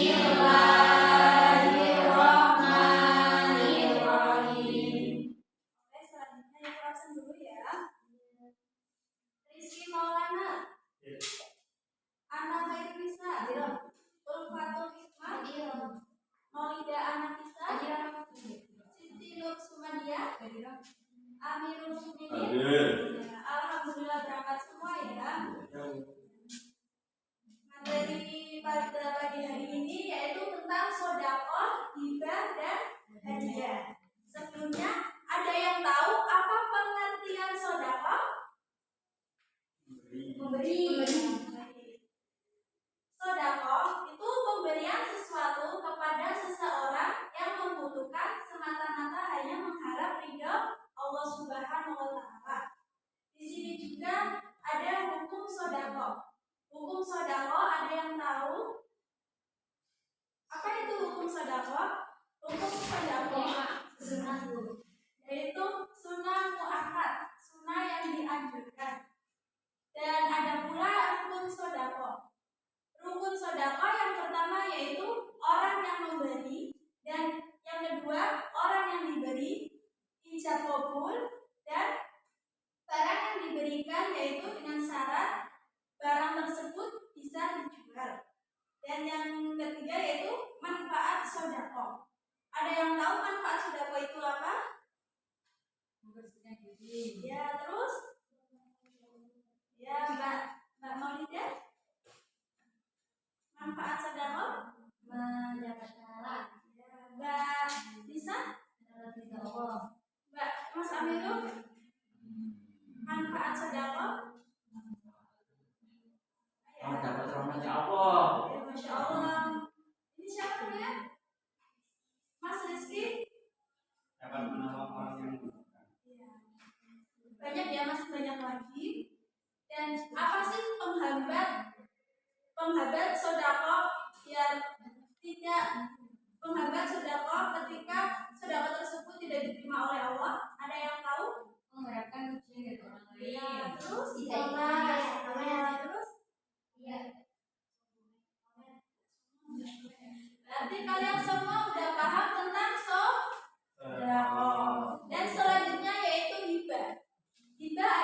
Bismillahirrahmanirrahim. Oke, selanjutnya yang absen dulu ya. Rizky Maulana. Anna Khairunisa. Ulfatul Hikmah. Maulida Anakisa. Siti Nur Sumadia. Amirul Mukminin. Alhamdulillah berangkat semua ya. Materi pada pagi hari ini yaitu tentang sedekah, hibah, dan hadiah. Sebelumnya ada yang tahu apa pengertian sedekah? Memberi. Sedekah itu pemberian sesuatu kepada seseorang yang membutuhkan semata-mata hanya mengharap ridha Allah Subhanahu wa taala. Di sini juga ada hukum sedekah. Hukum sedekah ada yang tahu? Apa itu hukum sedekah? Hukum sedekah yaitu sunnah muakkad, sunnah yang dianjurkan. Dan ada pula rukun sedekah. Rukun sedekah yang pertama yaitu orang yang memberi, dan yang kedua orang yang diberi, ijab qabul, dan barang yang diberikan yaitu dengan syarat barang tersebut bisa dijual. Dan yang ketiga yaitu manfaat sedekah. Ada yang tahu manfaat sedekah itu apa? Membersihkan diri. Ya, terus? Ya, Mbak Maulida. Manfaat sedekah? Mendapat pahala. Ya, Mbak Lisa? Mendapat ridha Allah. Mbak Mas Amirul? Manfaat sedekah? Dapat rahmatnya Allah. Ya, Masya Allah. Ini siapa ya? Mas Rizky? Dapat menolong orang yang membutuhkan. Banyak ya, masih banyak lagi. Dan apa sih penghambat sedekah biar tidak penghambat sedekah ketika sedekah tersebut tidak diterima oleh Allah? Ada yang tahu? Mengharapkan ujian dari orang lain. Ya, terus? Terus? Iya. Berarti kalian semua udah paham tentang sedekah. Dan selanjutnya yaitu hibah. Hibah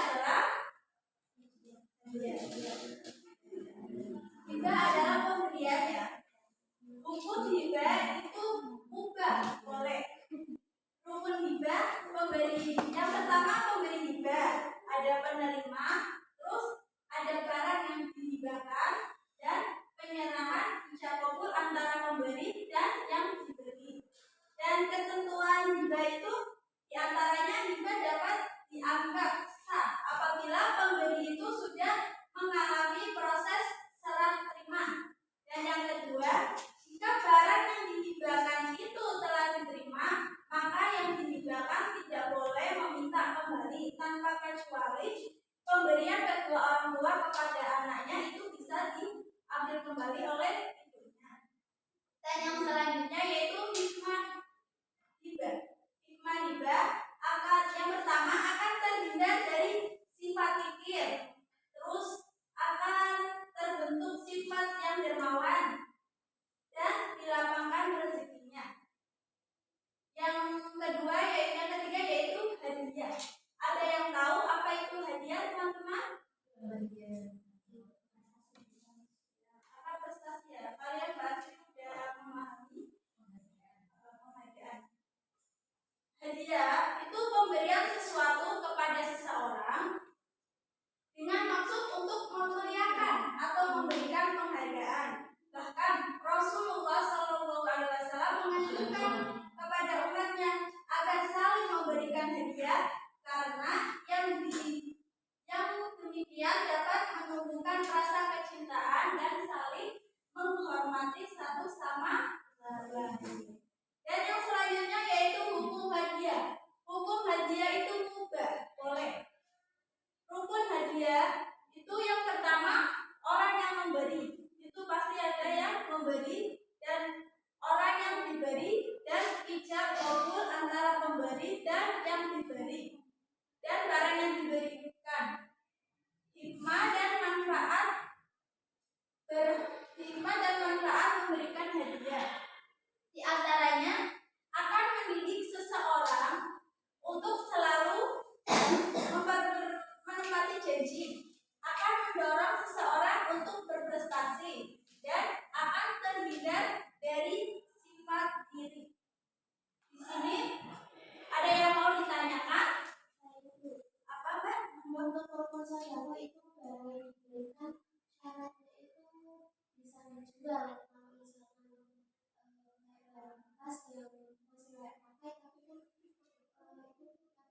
adalah pemberian ya. Hukum hibah itu mubah, boleh. Rukun hibah, pemberi. Yang pertama pemberi hibah, ada penerima, terus ada barang yang dihibahkan, dan penyerahan ijab qabul antara pemberi dan yang diberi. Dan ketentuan hibah itu diantaranya hibah dapat dianggap sah apabila pemberi itu sudah mengalami proses serah terima. Dan yang kedua, jika barang yang dihibahkan itu telah diterima, maka yang dihibahkan tidak boleh meminta kembali tanpa kecuali pemberian kedua orang tua kepada anaknya itu bisa diambil kembali oleh ibunya. Dan yang selanjutnya yaitu hikmah hibah. Hikmah hibah yang pertama akan terhindar dari sifat kikir, terus akan terbentuk sifat yang dermawan, dan dilapangkan rezekinya. Yang ketiga yaitu hadiah. Ada yang tahu apa itu hadiah, teman-teman? Apa prestasi ya? Kalian berarti sudah memahami penghargaan. Hadiah itu pemberian sesuatu kepada seseorang dengan maksud untuk memuliakan atau memberikan penghargaan. Bahkan Rasulullah SAW menganjurkan kepada umatnya agar saling memberikan hadiah karena yang demikian dapat menumbuhkan rasa kecintaan dan saling menghormati satu sama lain. Dan yang selanjutnya yaitu hukum hadiah. Hukum hadiah itu mubah, boleh. Rukun hadiah itu yang pertama orang yang memberi. Itu pasti ada yang memberi dan orang yang diberi, dan ijab qabul antara pemberi dan yang diberi.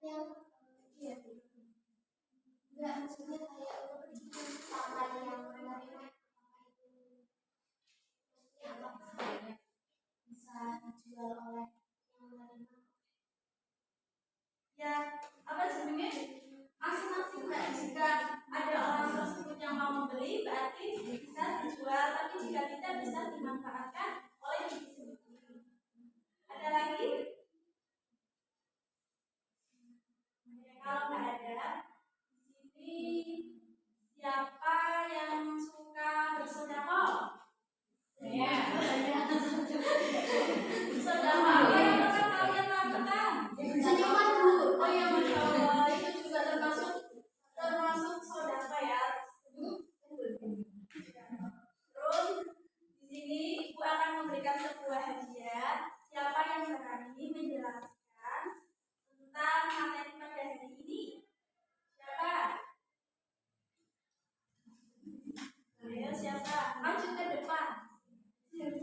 yang iya enggak maksudnya kayak pakai yang menerima apa bisa dijual oleh yang menerima ya apa sebenarnya masing-masing mbak jika ada orang tersebut yang mau membeli berarti bisa dijual tapi jika tidak bisa dimanfaatkan oleh diri sendiri. Ada lagi? Kalau nggak ada di sini siapa yang suka bersedekah? Ya. Sedekah apa yang pernah kalian lakukan? Senyuman dulu. Oh ya masya Allah itu juga termasuk sedekah ya. Terus di sini ibu akan memberikan sebuah hadiah. Siapa yang berani menjelaskan tentang materi pada hari ini? Siapa? Ayo siapa? Maju ke depan.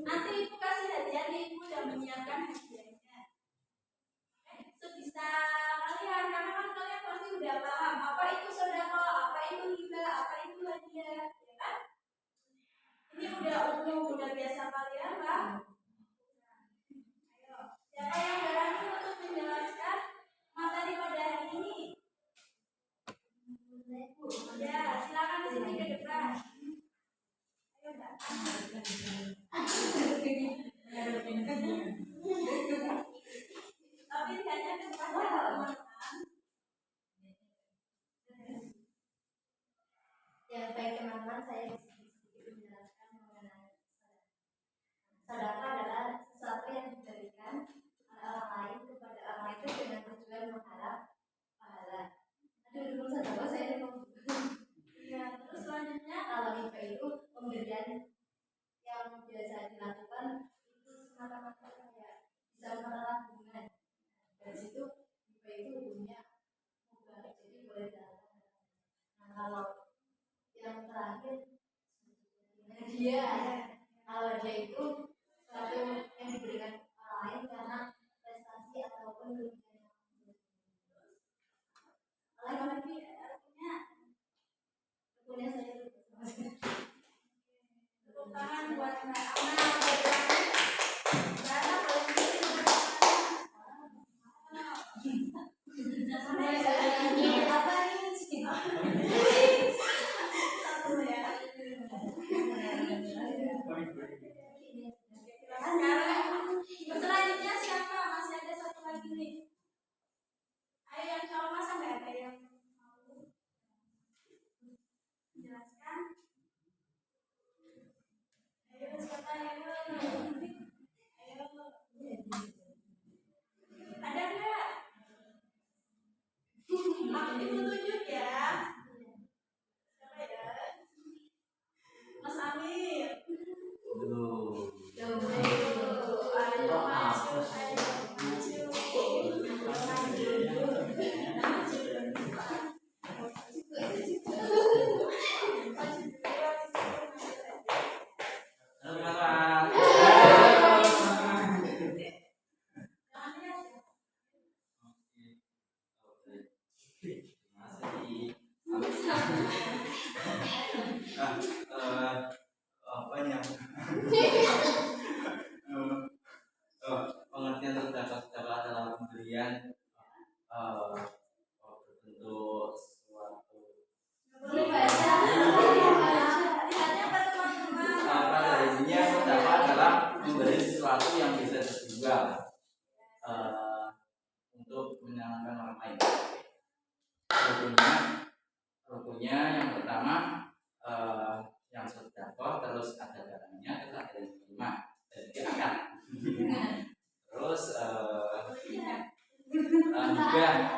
Nanti ibu kasih hadiah nih, ibu udah menyiapkan hadiahnya. Sebisa kalian, karena kan kalian pasti udah paham apa itu sedekah, apa itu hibah, apa itu hadiah, ya kan? Ini udah umum, udah biasa kalian kan? Ayo, siapa yang berani untuk menjelaskan materi pada hari ini? Ya, silakan sini ke depan. Ayo, Mbak. Tapi hanya kepada teman-teman. Ya, baik teman-teman, saya sedikit menjelaskan mengenai sedekah adalah sesuatu yang diberikan oleh orang lain kepada orang lain dengan tujuan mengharap pahala. Aduh, dulu sedekah saya mau. Ya, terus selanjutnya kalau hibah itu pemberian yang biasa dilakukan itu semata-mata kayak bisa menelan hubungan. Dari situ hibah itu hubungannya mubah, jadi boleh dilakukan. Nah, kalau yang terakhir hadiah. Kalau dia itu sesuatu yang diberikan orang lain karena prestasi ataupun kerugian. Oleh karena itu punya saya tepuk tangan buat Mbak Ana. Mbak Ana boleh apa ini sih? Satu ya. Sekarang selanjutnya siapa? Masih ada satu lagi nih. Ayo yang cowok masa nggak ada yang mau menjelaskan? Ayo siapa ayo. Ayo. Ada nggak? Aku ditunjuk ya. Siapa ya? Mas Amir. Ayo maju, ayo pengertian sedekah adalah pemberian berbentuk suatu pada intinya sedekah adalah memberi sesuatu yang bisa dijual untuk menyenangkan orang lain. Rukunnya yang pertama yang sedekah, terus ada barangnya, terus ada yang terima, jadi akad. Terus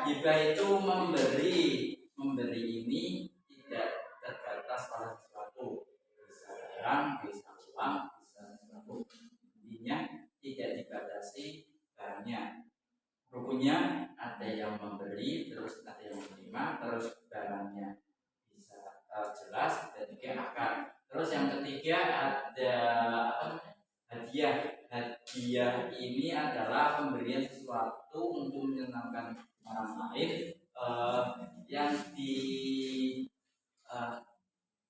hibah itu memberi ini tidak terbatas pada sesuatu, bisa barang, bisa uang, bisa sesuatu. Intinya tidak dibatasi barangnya. Rukunnya ada yang memberi, terus ada yang menerima, terus barangnya bisa jelas, dan juga akad. Terus yang ketiga ada hadiah. Hadiah ini adalah pemberian sesuatu untuk menyenangkan orang lain yang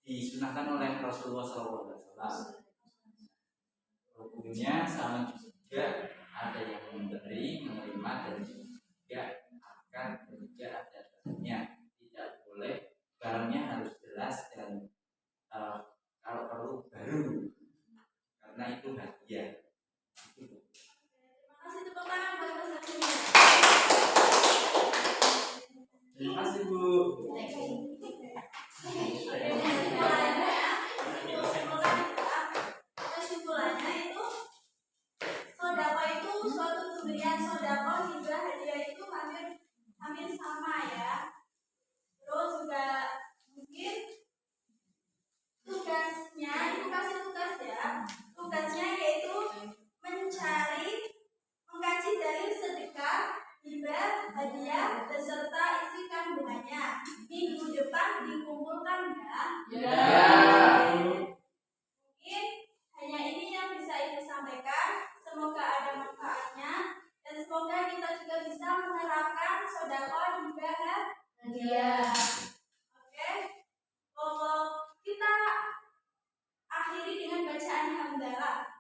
disunahkan oleh Rasulullah SAW. Hukumnya sama juga, ada yang memberi, menerima, dan juga akan juga ada barangnya. Tidak boleh barangnya harus jelas dan kalau perlu baru, karena itu hadiah. Terima kasih, tepuk tangan buat Mas Agustin. Terima kasih Bu. Kesimpulannya itu sedekah itu suatu pemberian, sedekah hibah hadiah itu hampir sama ya. Terus juga mungkin tugasnya itu kasih tugas ya. Tugasnya yaitu mengkaji dalil sedekah, hibah, hadiah beserta isi kandungannya. Minggu depan dikumpulkan ya. Mungkin hanya ini yang bisa Ibu sampaikan. Semoga ada manfaatnya dan semoga kita juga bisa menerapkan sedekah, hibah, hadiah. Oke. Kita akhiri dengan bacaan hamdalah.